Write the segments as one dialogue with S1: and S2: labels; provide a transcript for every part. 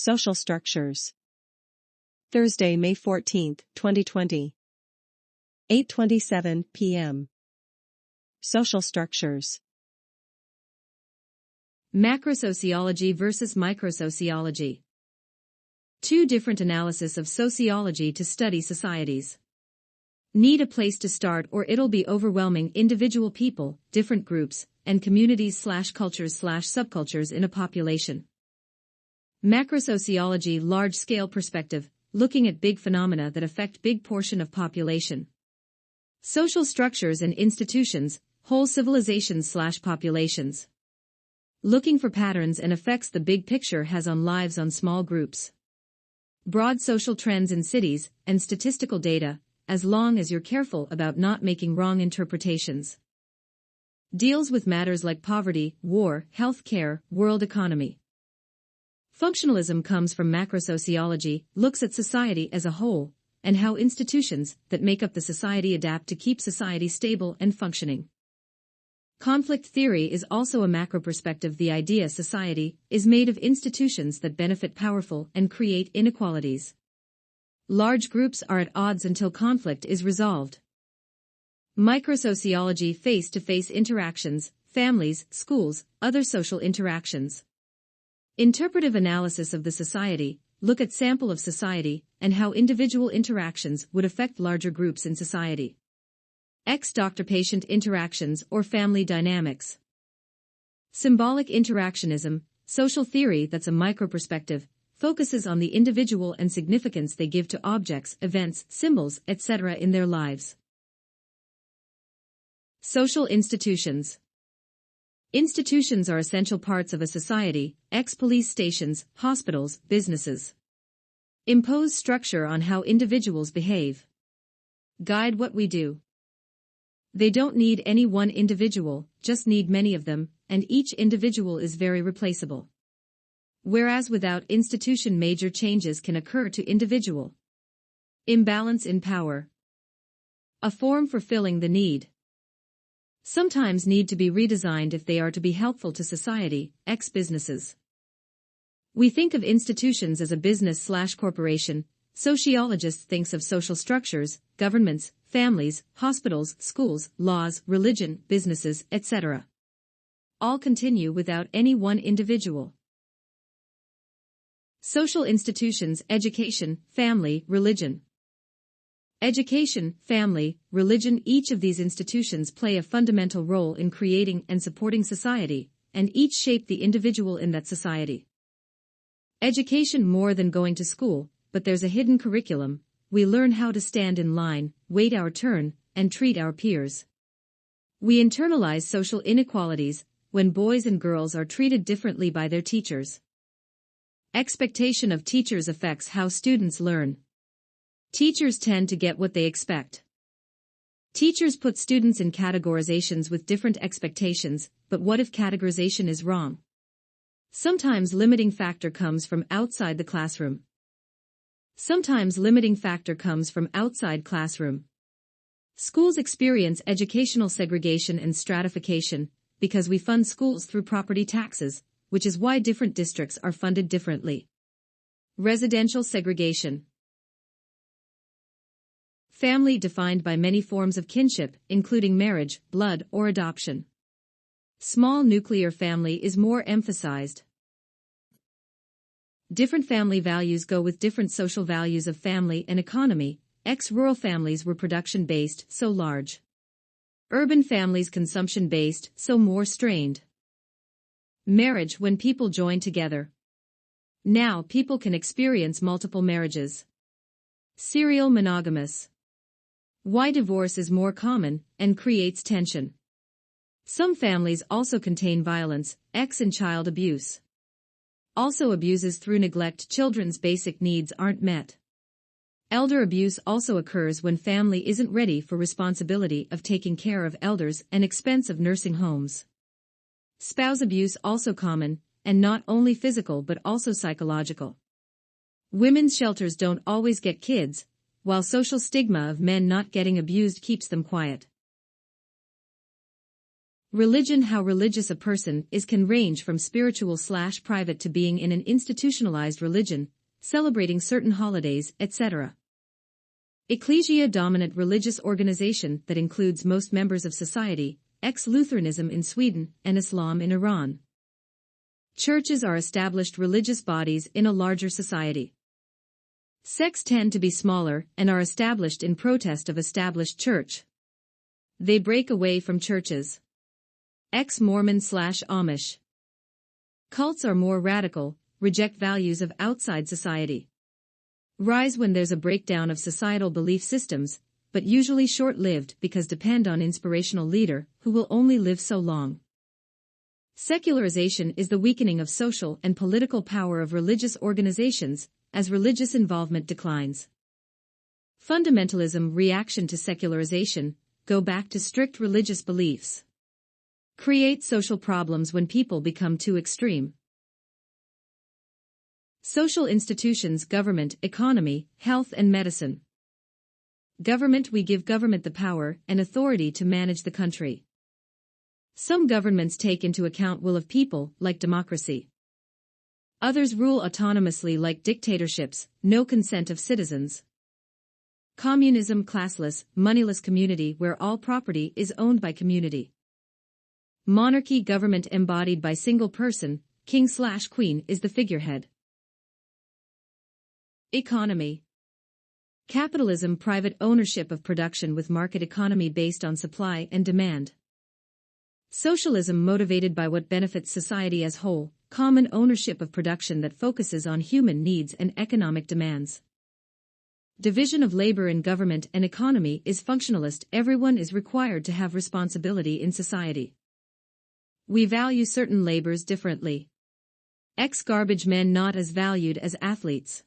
S1: Social structures. Thursday, May 14, 2020. 8:27 p.m. Social structures.
S2: Macrosociology versus microsociology. Two different analyses of sociology to study societies. Need a place to start or it'll be overwhelming. Individual people, different groups, and communities/cultures/subcultures in a population. Macrosociology, large-scale perspective, looking at big phenomena that affect big portion of population. Social structures and institutions, whole civilizations/populations. Looking for patterns and effects the big picture has on lives on small groups. Broad social trends in cities, and statistical data, as long as you're careful about not making wrong interpretations. Deals with matters like poverty, war, health care, world economy. Functionalism comes from macrosociology, looks at society as a whole, and how institutions that make up the society adapt to keep society stable and functioning. Conflict theory is also a macro perspective. The idea society is made of institutions that benefit powerful and create inequalities. Large groups are at odds until conflict is resolved. Microsociology, face-to-face interactions, families, schools, other social interactions. Interpretive analysis of the society, look at sample of society, and how individual interactions would affect larger groups in society. Doctor-patient interactions or family dynamics. Symbolic interactionism, social theory that's a micro-perspective, focuses on the individual and significance they give to objects, events, symbols, etc. in their lives. Social institutions. Institutions are essential parts of a society, police stations, hospitals, businesses. Impose structure on how individuals behave. Guide what we do. They don't need any one individual, just need many of them, and each individual is very replaceable. Whereas without institution major changes can occur to individual. Imbalance in power. A form for filling the need. Sometimes need to be redesigned if they are to be helpful to society, businesses. We think of institutions as a business/corporation, sociologist thinks of social structures, governments, families, hospitals, schools, laws, religion, businesses, etc. All continue without any one individual. Social institutions, education, family, religion. Education, family, religion. Each of these institutions play a fundamental role in creating and supporting society, and each shape the individual in that society. Education more than going to school, but there's a hidden curriculum. We learn how to stand in line, wait our turn, and treat our peers. We internalize social inequalities when boys and girls are treated differently by their teachers. Expectation of teachers affects how students learn. Teachers tend to get what they expect. Teachers put students in categorizations with different expectations, but what if categorization is wrong? Sometimes limiting factor comes from outside the classroom. Sometimes limiting factor comes from outside classroom. Schools experience educational segregation and stratification because we fund schools through property taxes, which is why different districts are funded differently. Residential segregation. Family defined by many forms of kinship, including marriage, blood, or adoption. Small nuclear family is more emphasized. Different family values go with different social values of family and economy. Rural families were production-based, so large. Urban families consumption-based, so more strained. Marriage when people join together. Now people can experience multiple marriages. Serial monogamous. Why divorce is more common and creates tension. Some families also contain violence, and child abuse. Also abuses through neglect. Children's basic needs aren't met. Elder abuse also occurs when family isn't ready for responsibility of taking care of elders and expense of nursing homes. Spouse abuse also common, and not only physical but also psychological. Women's shelters don't always get kids, while social stigma of men not getting abused keeps them quiet. Religion. How religious a person is can range from spiritual/private to being in an institutionalized religion, celebrating certain holidays, etc. Ecclesia. Dominant religious organization that includes most members of society, ex-Lutheranism in Sweden and Islam in Iran. Churches are established religious bodies in a larger society. Sects tend to be smaller and are established in protest of established church. They break away from churches. Ex-Mormon/Amish. Cults are more radical, reject values of outside society. Rise when there's a breakdown of societal belief systems, but usually short-lived because depend on inspirational leader who will only live so long. Secularization is the weakening of social and political power of religious organizations as religious involvement declines. Fundamentalism. Reaction to secularization, go back to strict religious beliefs. Create social problems when people become too extreme. Social institutions. Government, economy, health and medicine. Government. We give government the power and authority to manage the country. Some governments take into account will of people, like democracy. Others rule autonomously like dictatorships, no consent of citizens. Communism. Classless, moneyless community where all property is owned by community. Monarchy. Government embodied by single person, king/queen is the figurehead. Economy. Capitalism. Private ownership of production with market economy based on supply and demand. Socialism. Motivated by what benefits society as whole, common ownership of production that focuses on human needs and economic demands. Division of labor in government and economy is functionalist. Everyone is required to have responsibility in society. We value certain labors differently. Ex-garbage men not as valued as athletes.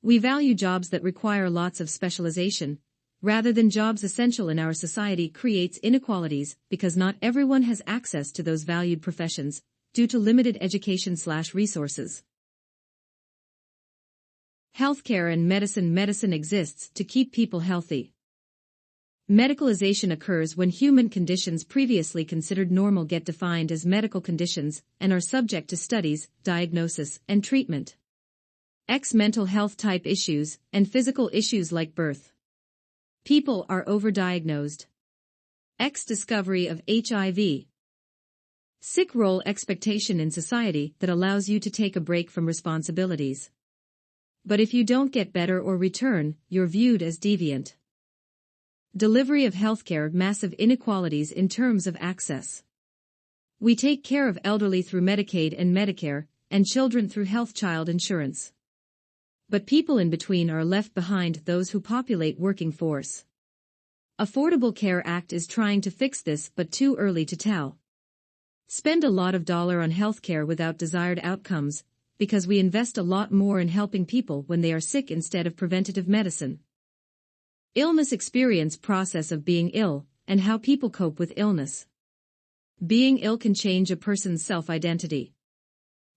S2: We value jobs that require lots of specialization, rather than jobs essential in our society. Creates inequalities because not everyone has access to those valued professions, due to limited education/resources. Healthcare and medicine. Medicine exists to keep people healthy. Medicalization occurs when human conditions previously considered normal get defined as medical conditions and are subject to studies, diagnosis, and treatment. Mental health type issues and physical issues like birth. People are overdiagnosed. Discovery of HIV. Sick role expectation in society that allows you to take a break from responsibilities. But if you don't get better or return, you're viewed as deviant. Delivery of healthcare. Massive inequalities in terms of access. We take care of elderly through Medicaid and Medicare, and children through health child insurance. But people in between are left behind, those who populate working force. Affordable Care Act is trying to fix this but too early to tell. Spend a lot of dollar on healthcare without desired outcomes, because we invest a lot more in helping people when they are sick instead of preventative medicine. Illness experience. Process of being ill, and how people cope with illness. Being ill can change a person's self-identity.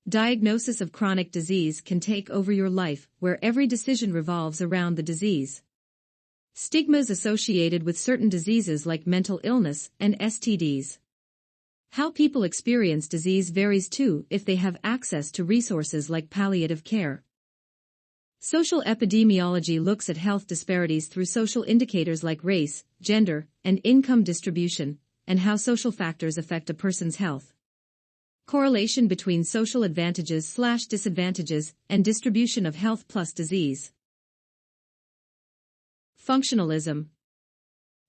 S2: Diagnosis of chronic disease can take over your life, where every decision revolves around the disease. Stigmas associated with certain diseases like mental illness and STDs. How people experience disease varies too if they have access to resources like palliative care. Social epidemiology looks at health disparities through social indicators like race, gender, and income distribution, and how social factors affect a person's health. Correlation between social advantages/disadvantages and distribution of health plus disease. Functionalism.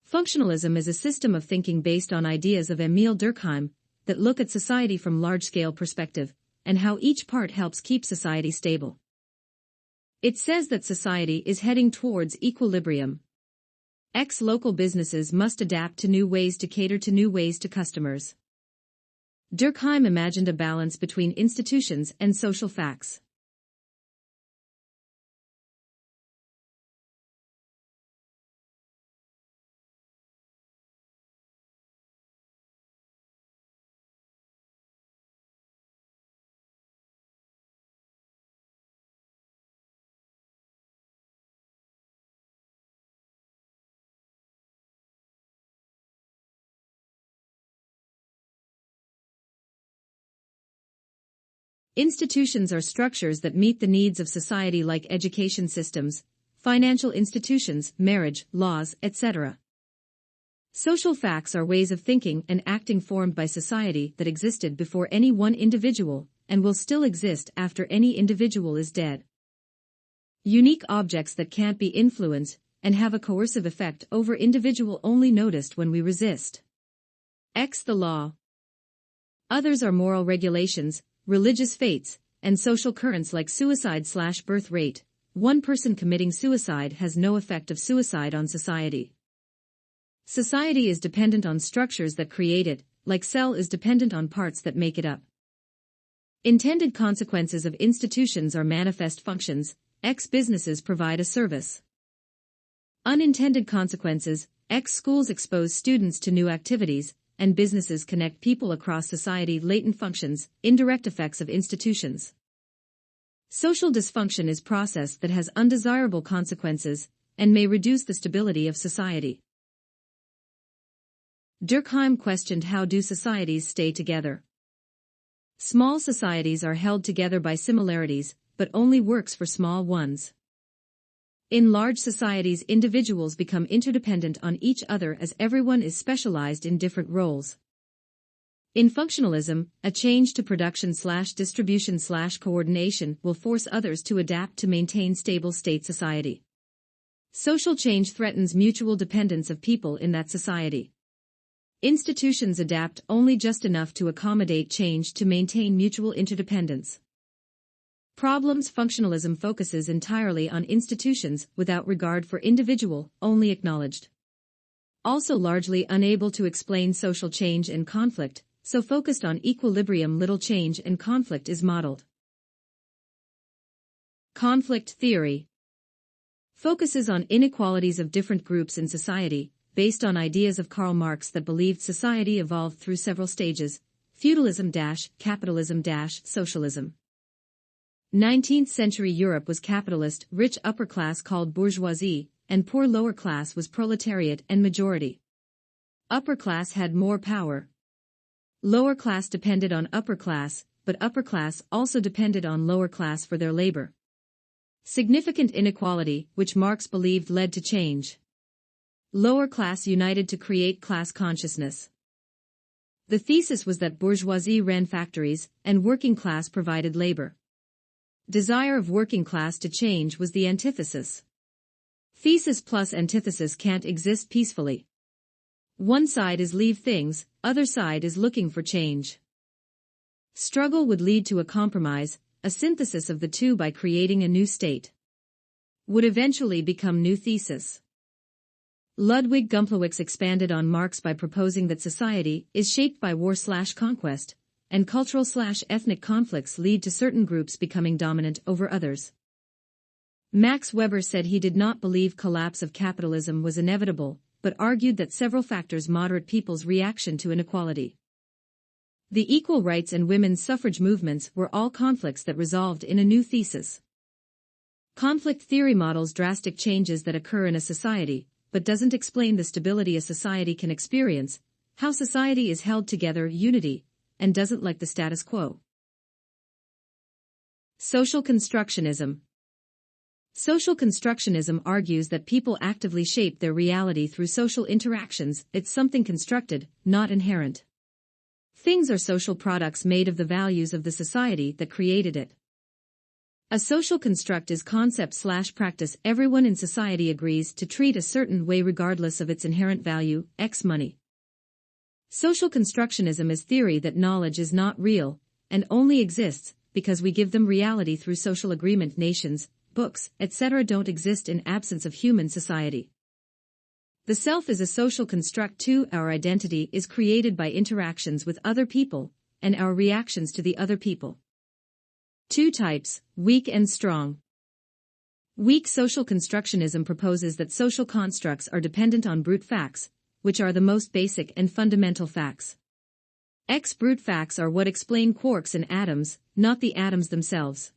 S2: Functionalism is a system of thinking based on ideas of Emile Durkheim that look at society from large-scale perspective and how each part helps keep society stable. It says that society is heading towards equilibrium. Local businesses must adapt to new ways to cater to new ways to customers. Durkheim imagined a balance between institutions and social facts. Institutions are structures that meet the needs of society, like education systems, financial institutions, marriage, laws, etc. Social facts are ways of thinking and acting formed by society that existed before any one individual, and will still exist after any individual is dead. Unique objects that can't be influenced and have a coercive effect over individual, only noticed when we resist. X. The law. Others are moral regulations, religious fates, and social currents like suicide/birth rate. One person committing suicide has no effect of suicide on society. Society is dependent on structures that create it, like cell is dependent on parts that make it up. Intended consequences of institutions are manifest functions. X. Businesses provide a service. Unintended consequences. X. Schools expose students to new activities, and businesses connect people across society. Latent functions, indirect effects of institutions. Social dysfunction is process that has undesirable consequences, and may reduce the stability of society. Durkheim questioned, how do societies stay together? Small societies are held together by similarities, but only works for small ones. In large societies, individuals become interdependent on each other as everyone is specialized in different roles. In functionalism, a change to production/distribution/coordination will force others to adapt to maintain stable state society. Social change threatens mutual dependence of people in that society. Institutions adapt only just enough to accommodate change to maintain mutual interdependence. Problems. Functionalism focuses entirely on institutions without regard for individual, only acknowledged. Also largely unable to explain social change and conflict, so focused on equilibrium, little change and conflict is modeled. Conflict theory focuses on inequalities of different groups in society, based on ideas of Karl Marx that believed society evolved through several stages: feudalism-capitalism-socialism. 19th century Europe was capitalist, rich upper class called bourgeoisie, and poor lower class was proletariat and majority. Upper class had more power. Lower class depended on upper class, but upper class also depended on lower class for their labor. Significant inequality, which Marx believed led to change. Lower class united to create class consciousness. The thesis was that bourgeoisie ran factories, and working class provided labor. Desire of working class to change was the antithesis. Thesis plus antithesis can't exist peacefully. One side is leave things, other side is looking for change. Struggle would lead to a compromise, a synthesis of the two by creating a new state. Would eventually become new thesis. Ludwig Gumplowicz expanded on Marx by proposing that society is shaped by war/conquest, and cultural/ethnic conflicts lead to certain groups becoming dominant over others. Max Weber said he did not believe collapse of capitalism was inevitable, but argued that several factors moderate people's reaction to inequality. The equal rights and women's suffrage movements were all conflicts that resolved in a new thesis. Conflict theory models drastic changes that occur in a society, but doesn't explain the stability a society can experience, how society is held together, unity, and doesn't like the status quo. Social constructionism. Social constructionism argues that people actively shape their reality through social interactions. It's something constructed, not inherent. Things are social products made of the values of the society that created it. A social construct is concept/practice everyone in society agrees to treat a certain way regardless of its inherent value, X money. Social constructionism is theory that knowledge is not real, and only exists because we give them reality through social agreement. Nations, books, etc. don't exist in absence of human society. The self is a social construct too. Our identity is created by interactions with other people, and our reactions to the other people. Two types, weak and strong. Weak social constructionism proposes that social constructs are dependent on brute facts, which are the most basic and fundamental facts. X brute facts are what explain quarks and atoms, not the atoms themselves.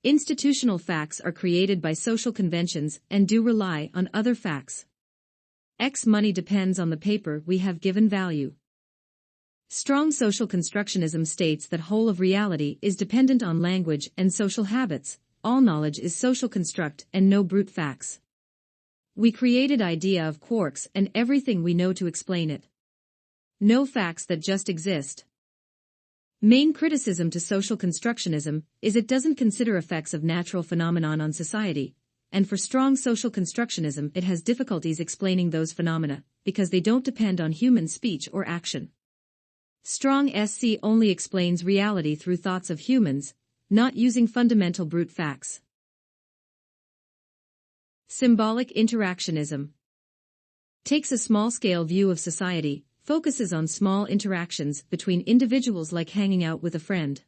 S2: Institutional facts are created by social conventions and do rely on other facts. X money depends on the paper we have given value. Strong social constructionism states that whole of reality is dependent on language and social habits. All knowledge is social construct and no brute facts. We created idea of quarks and everything we know to explain it. No facts that just exist. Main criticism to social constructionism is it doesn't consider effects of natural phenomenon on society, and for strong social constructionism it has difficulties explaining those phenomena, because they don't depend on human speech or action. Strong SC only explains reality through thoughts of humans, not using fundamental brute facts. Symbolic interactionism takes a small-scale view of society, focuses on small interactions between individuals like hanging out with a friend.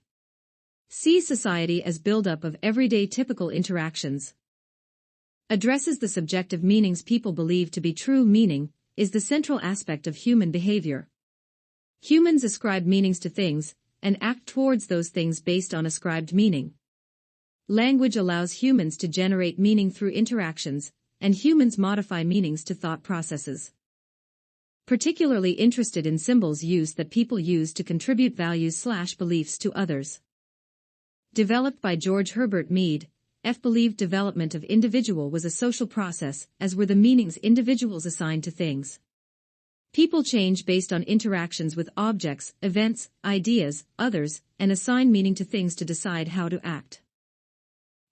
S2: Sees society as build-up of everyday typical interactions. Addresses the subjective meanings people believe to be true. Meaning is the central aspect of human behavior. Humans ascribe meanings to things, and act towards those things based on ascribed meaning. Language allows humans to generate meaning through interactions, and humans modify meanings to thought processes. Particularly interested in symbols use that people use to contribute values/beliefs to others. Developed by George Herbert Mead, believed development of individual was a social process, as were the meanings individuals assigned to things. People change based on interactions with objects, events, ideas, others, and assign meaning to things to decide how to act.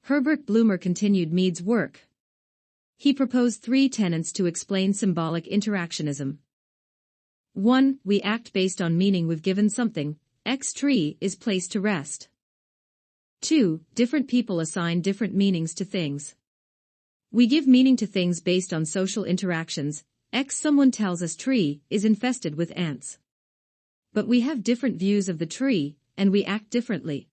S2: Herbert Bloomer continued Mead's work. He proposed 3 tenets to explain symbolic interactionism. 1. We act based on meaning we've given something. X tree is placed to rest. 2. Different people assign different meanings to things. We give meaning to things based on social interactions. X someone tells us tree is infested with ants. But we have different views of the tree, and we act differently.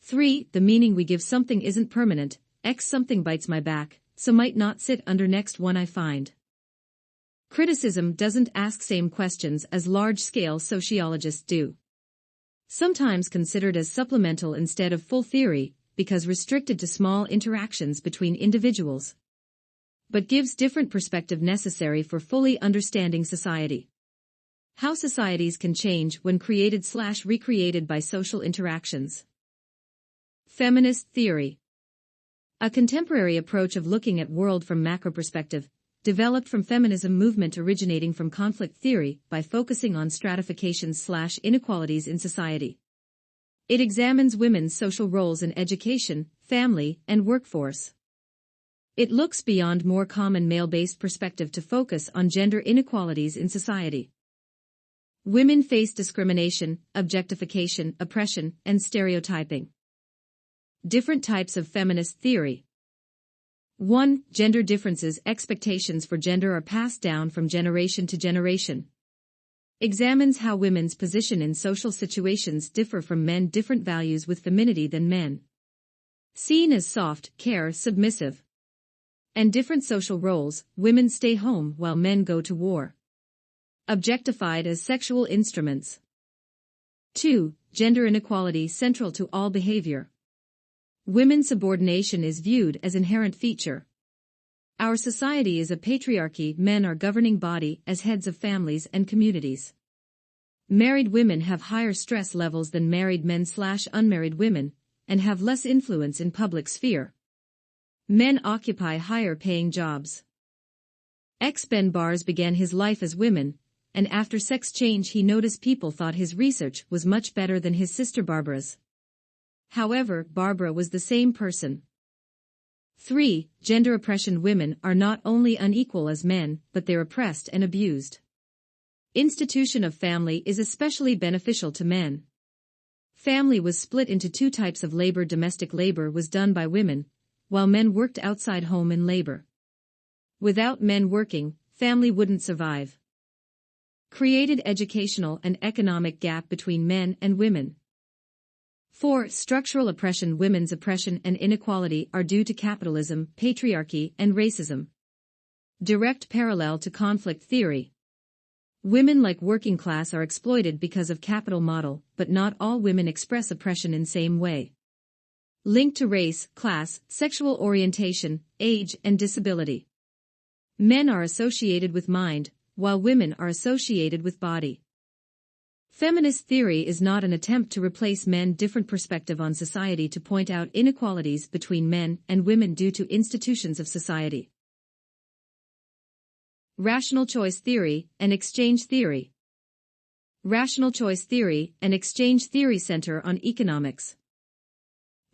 S2: 3. The meaning we give something isn't permanent. X something bites my back, so might not sit under next one I find. Criticism doesn't ask same questions as large-scale sociologists do. Sometimes considered as supplemental instead of full theory, because restricted to small interactions between individuals. But gives different perspective necessary for fully understanding society. How societies can change when created/recreated by social interactions. Feminist theory. A contemporary approach of looking at world from macro perspective, developed from feminism movement originating from conflict theory by focusing on stratifications/inequalities in society. It examines women's social roles in education, family, and workforce. It looks beyond more common male-based perspective to focus on gender inequalities in society. Women face discrimination, objectification, oppression, and stereotyping. Different types of feminist theory. 1. Gender differences. Expectations for gender are passed down from generation to generation. Examines how women's position in social situations differ from men. Different values with femininity than men. Seen as soft, care, submissive. And different social roles. Women stay home while men go to war. Objectified as sexual instruments. 2. Gender inequality central to all behavior. Women's subordination is viewed as inherent feature. Our society is a patriarchy. Men are governing body as heads of families and communities. Married women have higher stress levels than married men/unmarried women, and have less influence in public sphere. Men occupy higher paying jobs. Ben Bars began his life as women, and after sex change he noticed people thought his research was much better than his sister Barbara's. However, Barbara was the same person. 3. Gender oppression. Women are not only unequal as men, but they're oppressed and abused. Institution of family is especially beneficial to men. Family was split into 2 types of labor. Domestic labor was done by women, while men worked outside home in labor. Without men working, family wouldn't survive. Created educational and economic gap between men and women. 4. Structural oppression. Women's oppression and inequality are due to capitalism, patriarchy, and racism. Direct parallel to conflict theory. Women like working class are exploited because of capital model, but not all women express oppression in same way. Linked to race, class, sexual orientation, age, and disability. Men are associated with mind, while women are associated with body. Feminist theory is not an attempt to replace men's different perspective on society to point out inequalities between men and women due to institutions of society. Rational choice theory and exchange theory. Rational choice theory and exchange theory center on economics.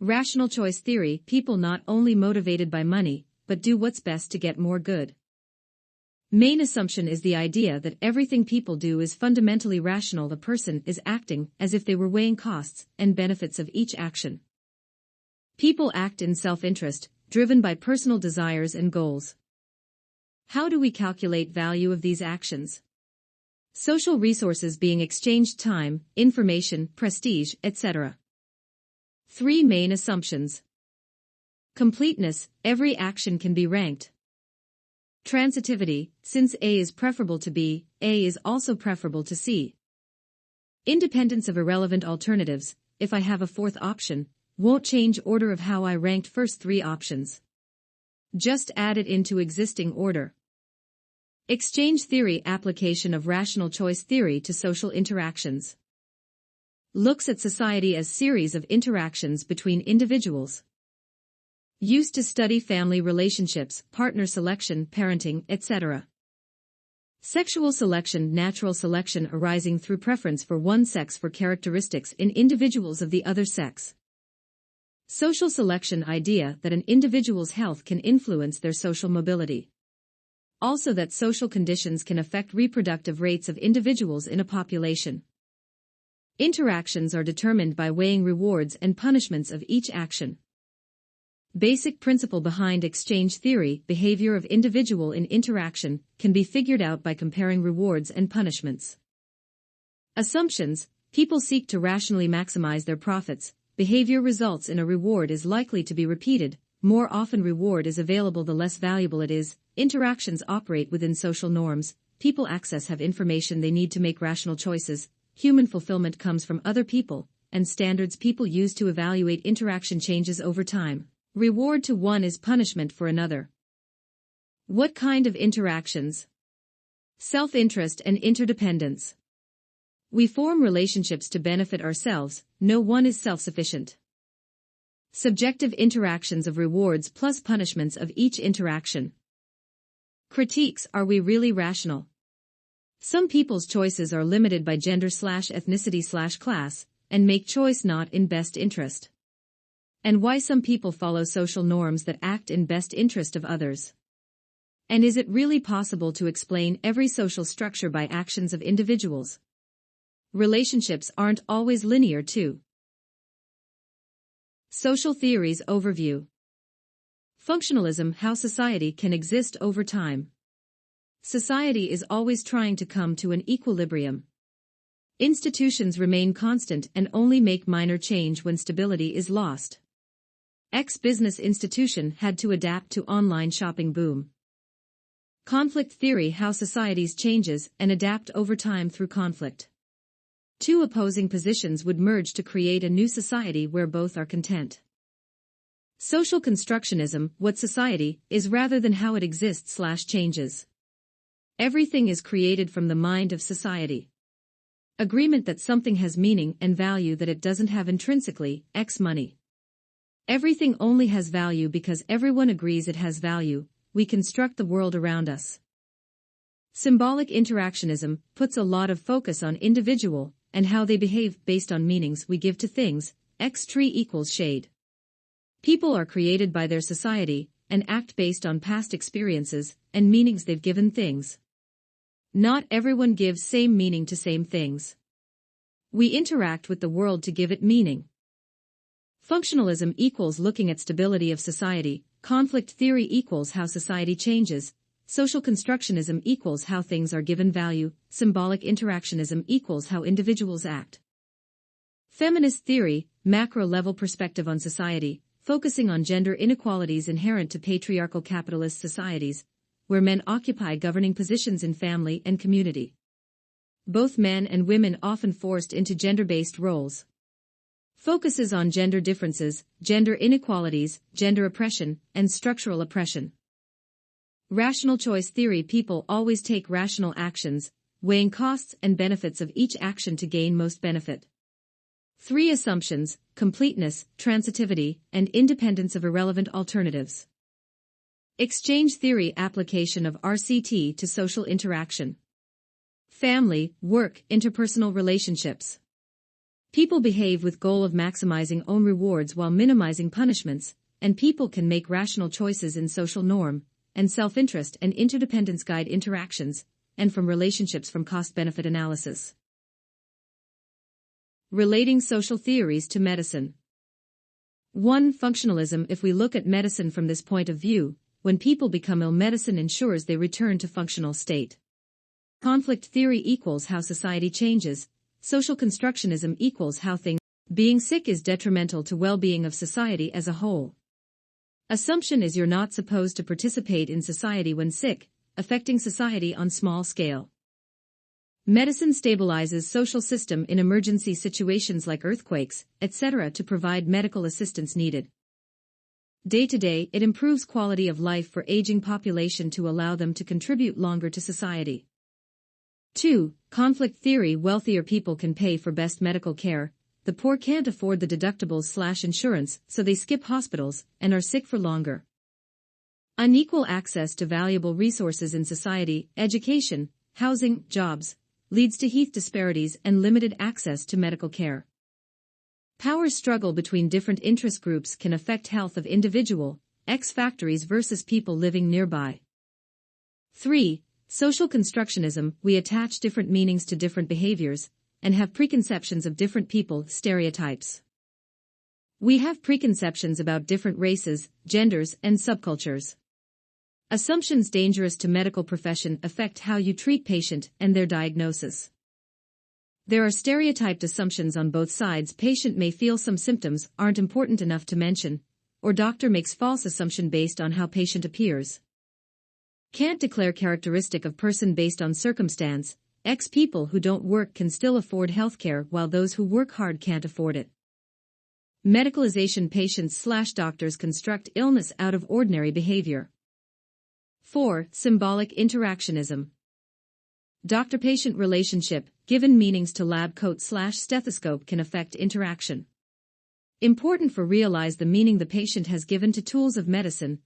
S2: Rational choice theory, people not only motivated by money, but do what's best to get more good. Main assumption is the idea that everything people do is fundamentally rational. The person is acting as if they were weighing costs and benefits of each action. People act in self-interest, driven by personal desires and goals. How do we calculate value of these actions? Social resources being exchanged: time, information, prestige, etc. 3 main assumptions. Completeness, every action can be ranked. Transitivity, since A is preferable to B, A is also preferable to C. Independence of irrelevant alternatives, if I have a fourth option, won't change order of how I ranked first 3 options. Just add it into existing order. Exchange theory, application of rational choice theory to social interactions. Looks at society as series of interactions between individuals. Used to study family relationships, partner selection, parenting, etc. Sexual selection, natural selection arising through preference for one sex for characteristics in individuals of the other sex. Social selection, idea that an individual's health can influence their social mobility. Also that social conditions can affect reproductive rates of individuals in a population. Interactions are determined by weighing rewards and punishments of each action. Basic principle behind exchange theory, behavior of individual in interaction, can be figured out by comparing rewards and punishments. Assumptions, people seek to rationally maximize their profits, behavior results in a reward is likely to be repeated, more often reward is available the less valuable it is, interactions operate within social norms, people have information they need to make rational choices, human fulfillment comes from other people, and standards people use to evaluate interaction changes over time. Reward to one is punishment for another. What kind of interactions? Self-interest and interdependence. We form relationships to benefit ourselves, no one is self-sufficient. Subjective interactions of rewards plus punishments of each interaction. Critiques, are we really rational? Some people's choices are limited by gender/ethnicity/class, and make choice not in best interest. And why some people follow social norms that act in best interest of others. And is it really possible to explain every social structure by actions of individuals? Relationships aren't always linear too. Social theories overview. Functionalism, how society can exist over time. Society is always trying to come to an equilibrium. Institutions remain constant and only make minor change when stability is lost. Business institution had to adapt to online shopping boom. Conflict theory, how societies changes and adapt over time through conflict. 2 opposing positions would merge to create a new society where both are content. Social constructionism, what society is rather than how it exists/changes. Everything is created from the mind of society. Agreement that something has meaning and value that it doesn't have intrinsically, money. Everything only has value because everyone agrees it has value, we construct the world around us. Symbolic interactionism puts a lot of focus on individual and how they behave based on meanings we give to things, tree equals shade. People are created by their society and act based on past experiences and meanings they've given things. Not everyone gives same meaning to same things. We interact with the world to give it meaning. Functionalism equals looking at stability of society, conflict theory equals how society changes, social constructionism equals how things are given value, symbolic interactionism equals how individuals act. Feminist theory, macro-level perspective on society, focusing on gender inequalities inherent to patriarchal capitalist societies, where men occupy governing positions in family and community. Both men and women often forced into gender-based roles. Focuses on gender differences, gender inequalities, gender oppression, and structural oppression. Rational choice theory, people always take rational actions, weighing costs and benefits of each action to gain most benefit. 3 assumptions: completeness, transitivity, and independence of irrelevant alternatives. Exchange theory application of RCT to social interaction. Family, work, interpersonal relationships. People behave with goal of maximizing own rewards while minimizing punishments, and people can make rational choices in social norm, and self-interest and interdependence guide interactions, and from relationships from cost-benefit analysis. Relating social theories to medicine. 1. Functionalism. If we look at medicine from this point of view, when people become ill, medicine ensures they return to functional state. Conflict theory equals how society changes. Social constructionism equals how being sick is detrimental to well-being of society as a whole. Assumption is you're not supposed to participate in society when sick, affecting society on small scale. Medicine stabilizes social system in emergency situations like earthquakes, etc. to provide medical assistance needed. Day to day, it improves quality of life for aging population to allow them to contribute longer to society. 2. Conflict theory. Wealthier people can pay for best medical care, the poor can't afford the deductibles/insurance, so they skip hospitals and are sick for longer. Unequal access to valuable resources in society, education, housing, jobs, leads to health disparities and limited access to medical care. Power struggle between different interest groups can affect health of individual, factories versus people living nearby. 3. Social constructionism. We attach different meanings to different behaviors, and have preconceptions of different people, stereotypes. We have preconceptions about different races, genders, and subcultures. Assumptions dangerous to medical profession affect how you treat patient and their diagnosis. There are stereotyped assumptions on both sides. Patient may feel some symptoms aren't important enough to mention, or doctor makes false assumption based on how patient appears. Can't declare characteristic of person based on circumstance. People who don't work can still afford healthcare while those who work hard can't afford it. Medicalization. Patients/doctors construct illness out of ordinary behavior. 4. Symbolic interactionism. Doctor-patient relationship, given meanings to lab coat/stethoscope can affect interaction. Important for realize the meaning the patient has given to tools of medicine.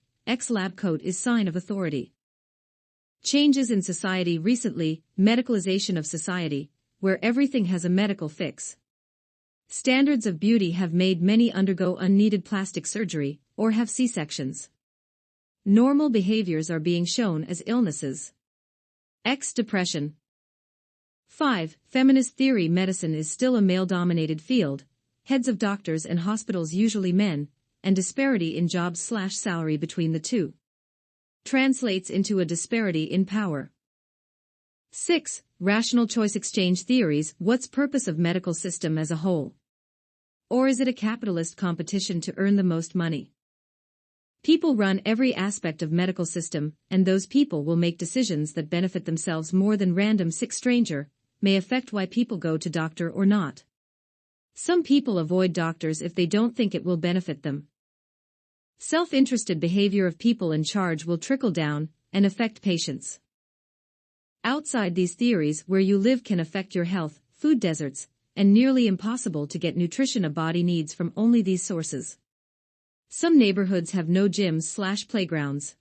S2: Lab coat is sign of authority. Changes in society recently, medicalization of society, where everything has a medical fix. Standards of beauty have made many undergo unneeded plastic surgery, or have C-sections. Normal behaviors are being shown as illnesses. Depression. 5. Feminist theory. Medicine is still a male-dominated field, heads of doctors and hospitals usually men, and disparity in jobs/salary between the two translates into a disparity in power. 6. Rational choice exchange theories. What's purpose of medical system as a whole? Or is it a capitalist competition to earn the most money? People run every aspect of medical system, and those people will make decisions that benefit themselves more than random sick stranger, may affect why people go to doctor or not. Some people avoid doctors if they don't think it will benefit them. Self-interested behavior of people in charge will trickle down and affect patients. Outside these theories, where you live can affect your health, food deserts, and nearly impossible to get nutrition a body needs from only these sources. Some neighborhoods have no gyms/playgrounds.